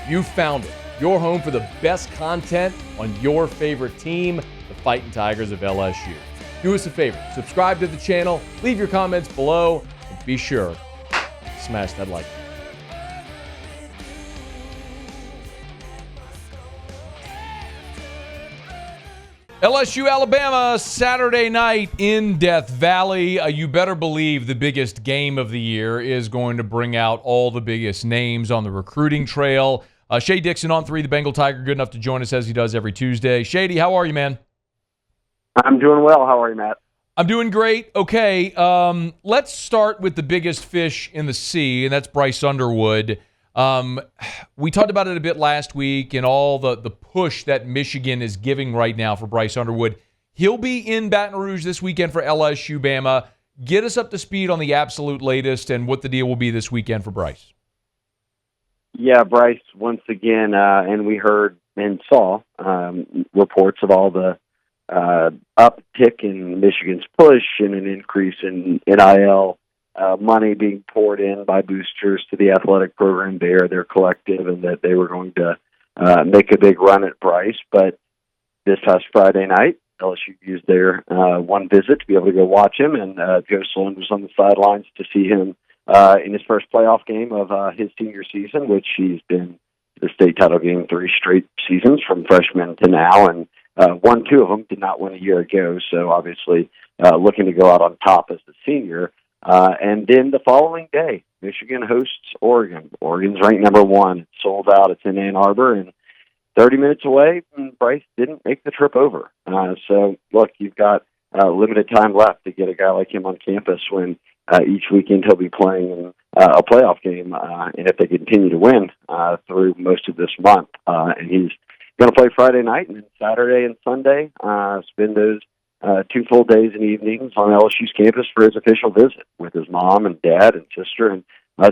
You found it. Your home for the best content on your favorite team, the Fighting Tigers of LSU. Do us a favor. Subscribe to the channel. Leave your comments below. And be sure to smash that like button. LSU-Alabama, Saturday night in Death Valley. You better believe the biggest game of the year is going to bring out all the biggest names on the recruiting trail. Shea Dixon on 3, the Bengal Tiger, good enough to join us as he does every Tuesday. Shady, how are you, man? I'm doing well. How are you, Matt? I'm doing great. Okay, let's start with the biggest fish in the sea, and that's Bryce Underwood. We talked about it a bit last week and all the push that Michigan is giving right now for Bryce Underwood. He'll be in Baton Rouge this weekend for LSU-Bama. Get us up to speed on the absolute latest and what the deal will be this weekend for Bryce. Yeah, Bryce, once again, and we heard and saw reports of all the uptick in Michigan's push and an increase in NIL money being poured in by boosters to the athletic program there, their collective, and that they were going to make a big run at Bryce. But this past Friday night, LSU used their one visit to be able to go watch him, and Joe Sloan was on the sidelines to see him in his first playoff game of his senior season, which he's been to the state title game 3 straight seasons from freshman to now, and won 2 of them, did not win a year ago, so obviously looking to go out on top as a senior. And then the following day, Michigan hosts Oregon. Oregon's ranked number 1. It's sold out. It's in Ann Arbor, and 30 minutes away, Bryce didn't make the trip over. So, look, you've got limited time left to get a guy like him on campus when each weekend he'll be playing in a playoff game, and if they continue to win through most of this month. And he's going to play Friday night, and then Saturday and Sunday, spend those 2 full days and evenings on LSU's campus for his official visit with his mom and dad and sister and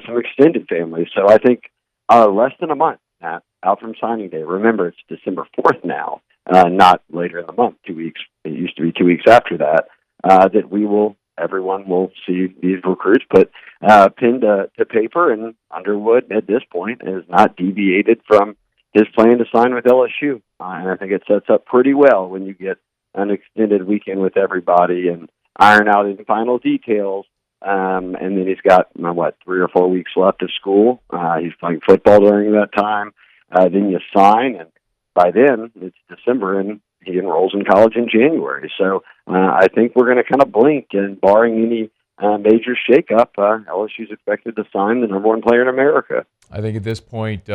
some extended family. So I think less than a month out from signing day. Remember, it's December 4th now, not later in the month, 2 weeks. It used to be 2 weeks after that, that everyone will see these recruits put pen to paper, and Underwood at this point has not deviated from his plan to sign with LSU. And I think it sets up pretty well when you get an extended weekend with everybody and iron out any final details. And then he's got, 3 or 4 weeks left of school. He's playing football during that time. Then you sign, and by then it's December, and he enrolls in college in January. So I think we're going to kind of blink, and barring any major shakeup, LSU's expected to sign the number 1 player in America. I think at this point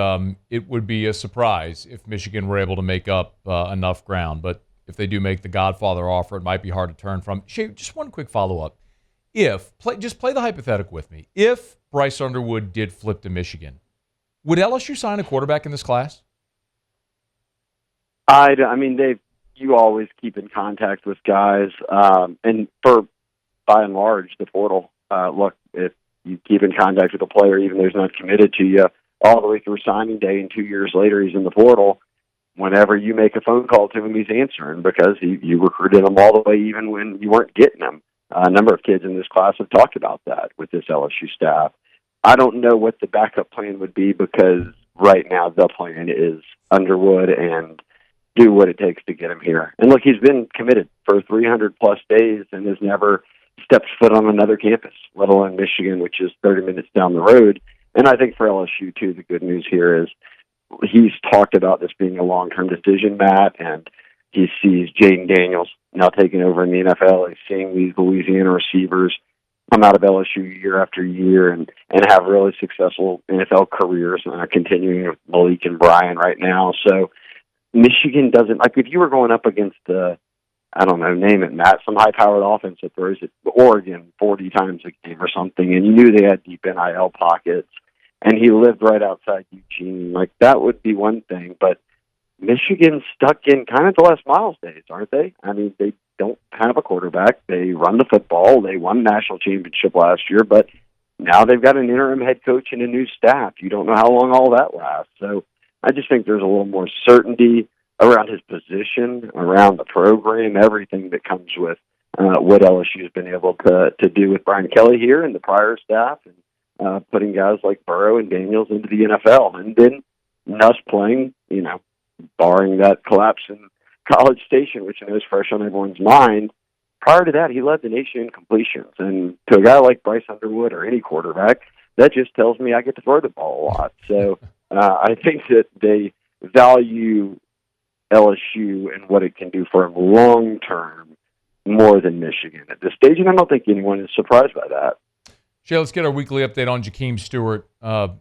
it would be a surprise if Michigan were able to make up enough ground. But if they do make the Godfather offer, it might be hard to turn from. Shay, just one quick follow-up. Just play the hypothetical with me. If Bryce Underwood did flip to Michigan, would LSU sign a quarterback in this class? You always keep in contact with guys, and by and large, the portal. Look, if you keep in contact with a player, even though he's not committed to you, all the way through signing day, and 2 years later he's in the portal, whenever you make a phone call to him, he's answering because you recruited him all the way even when you weren't getting him. A number of kids in this class have talked about that with this LSU staff. I don't know what the backup plan would be because right now the plan is Underwood and do what it takes to get him here. And look, he's been committed for 300-plus days and has never stepped foot on another campus, let alone Michigan, which is 30 minutes down the road. And I think for LSU, too, the good news here is he's talked about this being a long-term decision, Matt, and he sees Jaden Daniels now taking over in the NFL. He's seeing these Louisiana receivers come out of LSU year after year and have really successful NFL careers, continuing with Malik and Brian right now. So Michigan doesn't, if you were going up against name it, Matt, some high-powered offense that throws at Oregon 40 times a game or something, and you knew they had deep NIL pockets, and he lived right outside Eugene, that would be one thing. But Michigan's stuck in kind of the Les Miles days, aren't they? They don't have a quarterback. They run the football. They won national championship last year, but now they've got an interim head coach and a new staff. You don't know how long all that lasts. So I just think there's a little more certainty around his position, around the program, everything that comes with what LSU has been able to do with Brian Kelly here and the prior staff, and putting guys like Burrow and Daniels into the NFL. And then us playing, barring that collapse in College Station, which I know is fresh on everyone's mind. Prior to that, he led the nation in completions. And to a guy like Bryce Underwood or any quarterback, that just tells me I get to throw the ball a lot. So I think that they value LSU and what it can do for him long term more than Michigan at this stage, and I don't think anyone is surprised by that. Shea, let's get our weekly update on Jahkeem Stewart.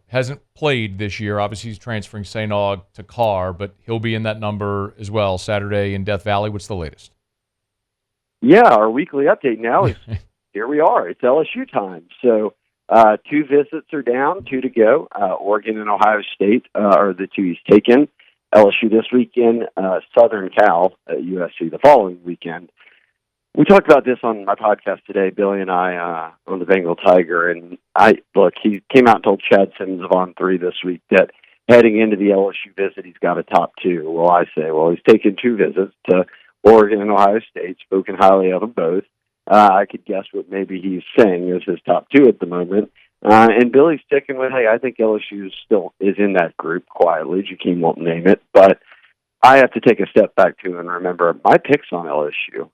Hasn't played this year. Obviously, he's transferring St. Aug to Carr, but he'll be in that number as well Saturday in Death Valley. What's the latest? Yeah, our weekly update now is here we are. It's LSU time. So 2 visits are down, 2 to go. Oregon and Ohio State are the 2 he's taken. LSU this weekend, Southern Cal at USC the following weekend. We talked about this on my podcast today, Billy and I, on the Bengal Tiger, and he came out and told Chad Simmons of On3 this week that heading into the LSU visit, he's got a top 2. Well, I say, he's taken 2 visits to Oregon and Ohio State, spoken highly of them both. I could guess what maybe he's saying is his top 2 at the moment. And Billy's sticking with, hey, I think LSU still is in that group quietly. Jahkeem won't name it, but I have to take a step back, too, and remember my picks on LSU,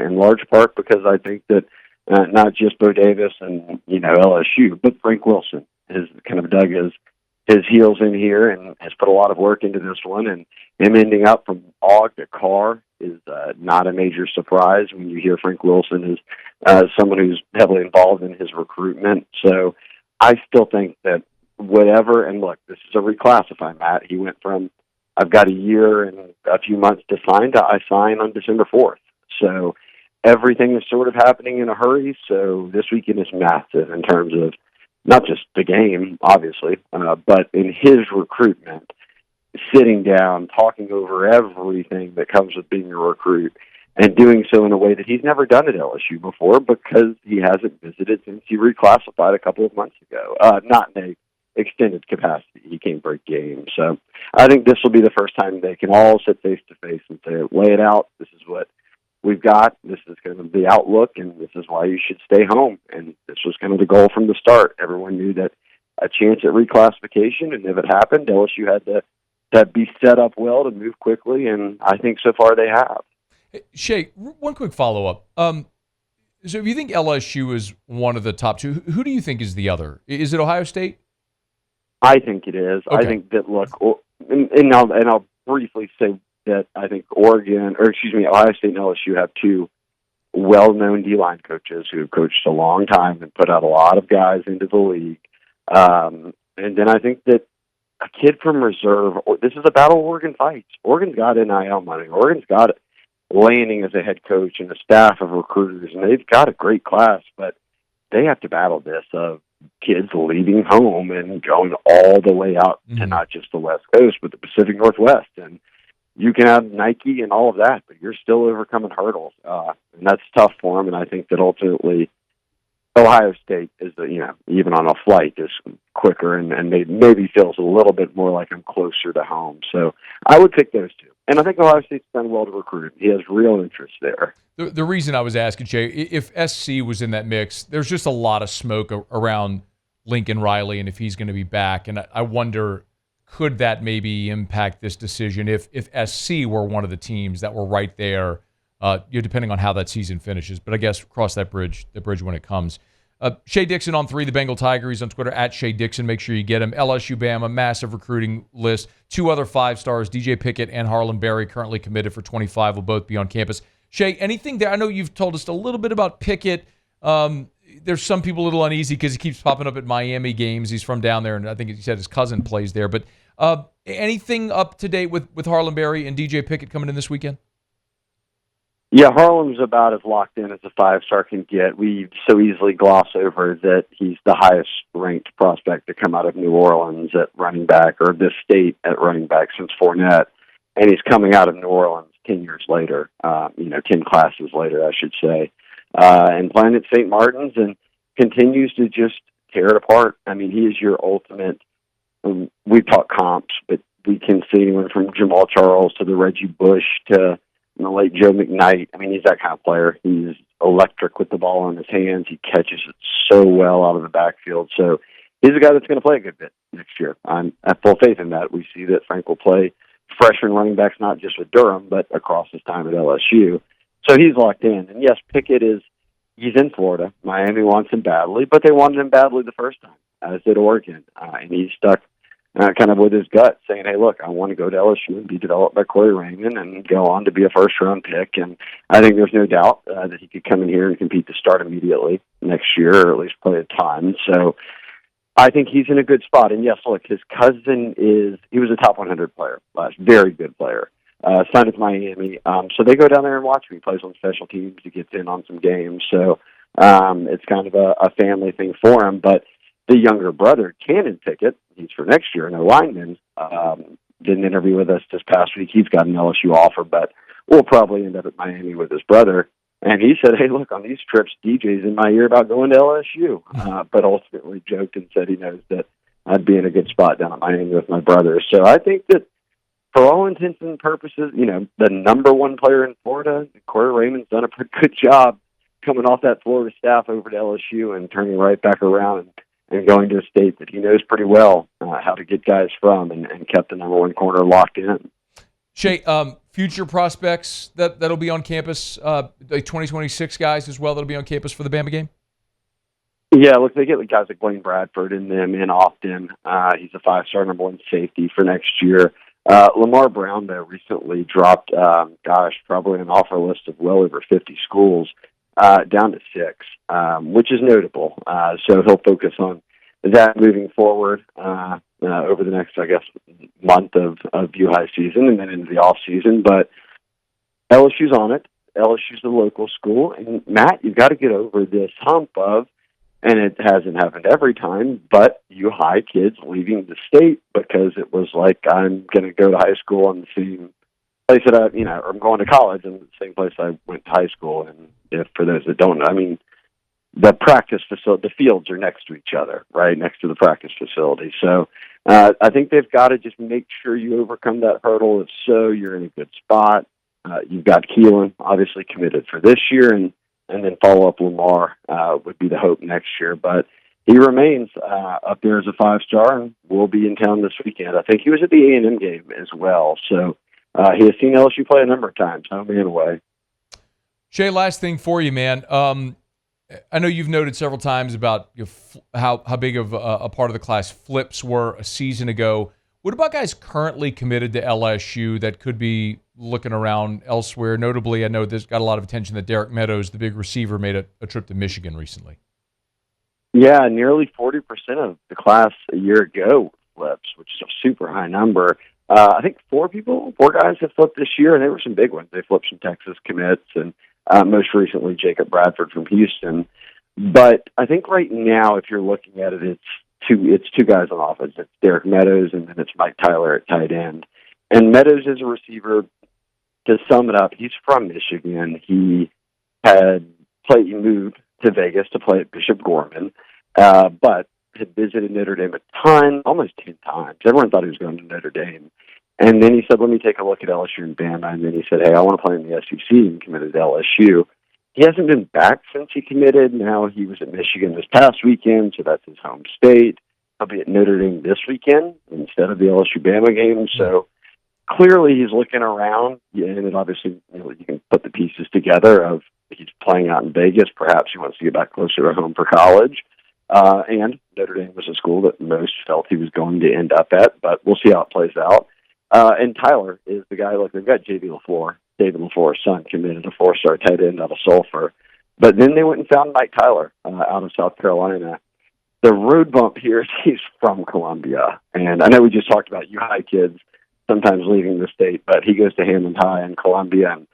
in large part because I think that not just Bo Davis and, LSU, but Frank Wilson has kind of dug his heels in here and has put a lot of work into this one, and him ending up from Aug to Carr is not a major surprise when you hear Frank Wilson is someone who's heavily involved in his recruitment. So I still think that whatever, and look, this is a reclassify, Matt. He went from I've got a year and a few months to sign I sign on December 4th. So everything is sort of happening in a hurry. So this weekend is massive in terms of not just the game, obviously, but in his recruitment, sitting down, talking over everything that comes with being a recruit and doing so in a way that he's never done at LSU before because he hasn't visited since he reclassified a couple of months ago, not in a extended capacity. He can't break games. So I think this will be the first time they can all sit face to face and say, lay it out. This is what we've got. This is kind of the outlook, and this is why you should stay home. And this was kind of the goal from the start. Everyone knew that a chance at reclassification, and if it happened, LSU had to be set up well to move quickly, and I think so far they have. Shea, one quick follow-up. So if you think LSU is one of the top 2, who do you think is the other? Is it Ohio State? I think it is. Okay. I think that, look, and I'll briefly say that I think Ohio State and LSU have 2 well-known D-line coaches who have coached a long time and put out a lot of guys into the league. And then I think that a kid from reserve, this is a battle Oregon fights. Oregon's got NIL money. Oregon's got Lanning as a head coach and a staff of recruiters, and they've got a great class, but they have to battle this of kids leaving home and going all the way out to not just the West Coast, but the Pacific Northwest. And you can have Nike and all of that, but you're still overcoming hurdles. And that's tough for them. And I think that ultimately Ohio State is, even on a flight, is quicker and maybe feels a little bit more like I'm closer to home. So I would pick those 2. And I think Ohio State's done well to recruit. He has real interest there. The reason I was asking, Jay, if SC was in that mix, there's just a lot of smoke around Lincoln Riley and if he's going to be back. And I wonder, could that maybe impact this decision if SC were one of the teams that were right there, depending on how that season finishes. But I guess cross that bridge when it comes. Shea Dixon on 3, the Bengal Tiger. He's on Twitter at Shea Dixon. Make sure you get him. LSU-Bama, massive recruiting list. 2 other 5-stars, DJ Pickett and Harlem Berry, currently committed for 25, will both be on campus. Shea, anything there? I know you've told us a little bit about Pickett. There's some people a little uneasy because he keeps popping up at Miami games. He's from down there, and I think he said his cousin plays there. But anything up to date with Harlem Berry and DJ Pickett coming in this weekend? Yeah, Harlem's about as locked in as a 5-star can get. We so easily gloss over that he's the highest-ranked prospect to come out of New Orleans at running back, or this state at running back since Fournette, and he's coming out of New Orleans 10 years later, 10 classes later, I should say, and playing at St. Martin's and continues to just tear it apart. I mean, he is your ultimate, we talk comps, but we can see anyone from Jamal Charles to the Reggie Bush to the late Joe McKnight. I mean, he's that kind of player. He's electric with the ball in his hands. He catches it so well out of the backfield. So he's a guy that's going to play a good bit next year. I have full faith in that. We see that Frank will play freshman running backs not just with Durham, but across his time at LSU. So he's locked in. And yes, Pickett he's in Florida. Miami wants him badly, but they wanted him badly the first time, as did Oregon. And he's stuck kind of with his gut, saying, hey, look, I want to go to LSU and be developed by Corey Raymond and go on to be a first-round pick. And I think there's no doubt that he could come in here and compete to start immediately next year, or at least play a ton. So I think he's in a good spot. And yes, look, his cousin he was a top 100 player last, very good player. Signed with Miami. So they go down there and watch him. He plays on special teams. He gets in on some games. So it's kind of a family thing for him. But the younger brother, Cannon Pickett, he's for next year, no lineman, did an interview with us this past week. He's got an LSU offer, but will probably end up at Miami with his brother. And he said, hey, look, on these trips, DJ's in my ear about going to LSU. But ultimately joked and said he knows that I'd be in a good spot down at Miami with my brother. So I think that for all intents and purposes, the number one player in Florida, Corey Raymond's done a pretty good job coming off that Florida staff over to LSU and turning right back around and going to a state that he knows pretty well how to get guys from, and kept the number one corner locked in. Shea, future prospects that'll be on campus, the 2026 guys as well that'll be on campus for the Bama game? Yeah, look, they get guys like Blaine Bradford in them in Austin. He's a 5-star number one safety for next year. Lamar Brown, though, recently dropped, probably an offer list of well over 50 schools, down to 6, which is notable. So he'll focus on that moving forward over the next, month of U-High season and then into the off season. But LSU's on it. LSU's a local school. And, Matt, you've got to get over this hump of, and it hasn't happened every time, but U-High kids leaving the state because it was like, I'm going to go to high school in the same place that or I'm going to college in the same place I went to high school. And if for those that don't know, the practice facility, the fields are next to each other, right, next to the practice facility. So I think they've got to just make sure you overcome that hurdle. If so, you're in a good spot. You've got Keelan, obviously committed for this year, and then follow up Lamar would be the hope next year. But he remains up there as a 5-star and will be in town this weekend. I think he was at the A&M game as well. So he has seen LSU play a number of times, home and away. Shea, last thing for you, man. I know you've noted several times about how big of a part of the class flips were a season ago. What about guys currently committed to LSU that could be looking around elsewhere? Notably, I know there's got a lot of attention that Derek Meadows, the big receiver, made a trip to Michigan recently. Yeah, nearly 40% of the class a year ago flips, which is a super high number. I think 4 guys have flipped this year, and they were some big ones. They flipped some Texas commits, and most recently Jacob Bradford from Houston. But I think right now, if you're looking at it, it's two guys on offense. It's Derek Meadows, and then it's Mike Tyler at tight end. And Meadows is a receiver. To sum it up, he's from Michigan. He moved to Vegas to play at Bishop Gorman, but had visited Notre Dame a ton, almost 10 times. Everyone thought he was going to Notre Dame. And then he said, let me take a look at LSU and Bama. And then he said, hey, I want to play in the SEC, and committed to LSU. He hasn't been back since he committed. Now he was at Michigan this past weekend, so that's his home state. He'll be at Notre Dame this weekend instead of the LSU-Bama game. So clearly he's looking around, and it obviously, you can put the pieces together of he's playing out in Vegas. Perhaps he wants to get back closer to home for college. And Notre Dame was a school that most felt he was going to end up at, but we'll see how it plays out. And Tyler is the guy, they've got David LaFleur's son, committed a 4-star tight end out of Sulphur. But then they went and found Mike Tyler out of South Carolina. The road bump here is he's from Columbia. And I know we just talked about U-High kids sometimes leaving the state, but he goes to Hammond High in Columbia. And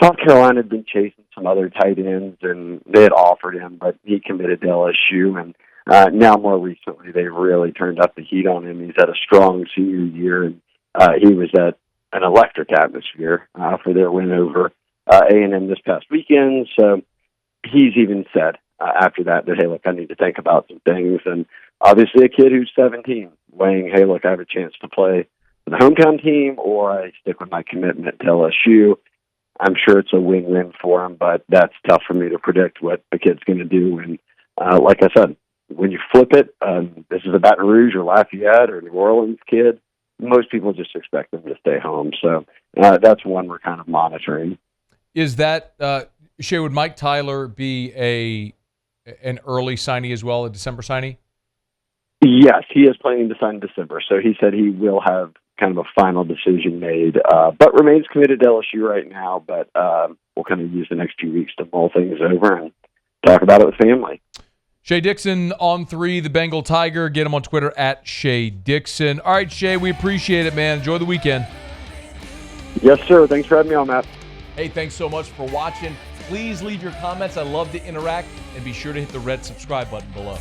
South Carolina had been chasing some other tight ends, and they had offered him, but he committed to LSU. And now more recently, they really turned up the heat on him. He's had a strong senior year, and he was at an electric atmosphere for their win over A&M this past weekend. So he's even said after that, hey, look, I need to think about some things. And obviously a kid who's 17 weighing, hey, look, I have a chance to play for the hometown team, or I stick with my commitment to LSU. I'm sure it's a win-win for him, but that's tough for me to predict what the kid's going to do. And like I said, when you flip it, this is a Baton Rouge or Lafayette or New Orleans kid, most people just expect them to stay home. So that's one we're kind of monitoring. Is that, Shea, would Mike Tyler be an early signee as well, a December signee? Yes, he is planning to sign in December. So he said he will have kind of a final decision made, but remains committed to LSU right now. But we'll kind of use the next few weeks to mull things over and talk about it with family. Shea Dixon on 3, the Bengal Tiger. Get him on Twitter at Shea Dixon. All right, Shea, we appreciate it, man. Enjoy the weekend. Yes, sir. Thanks for having me on, Matt. Hey, thanks so much for watching. Please leave your comments. I love to interact. And be sure to hit the red subscribe button below.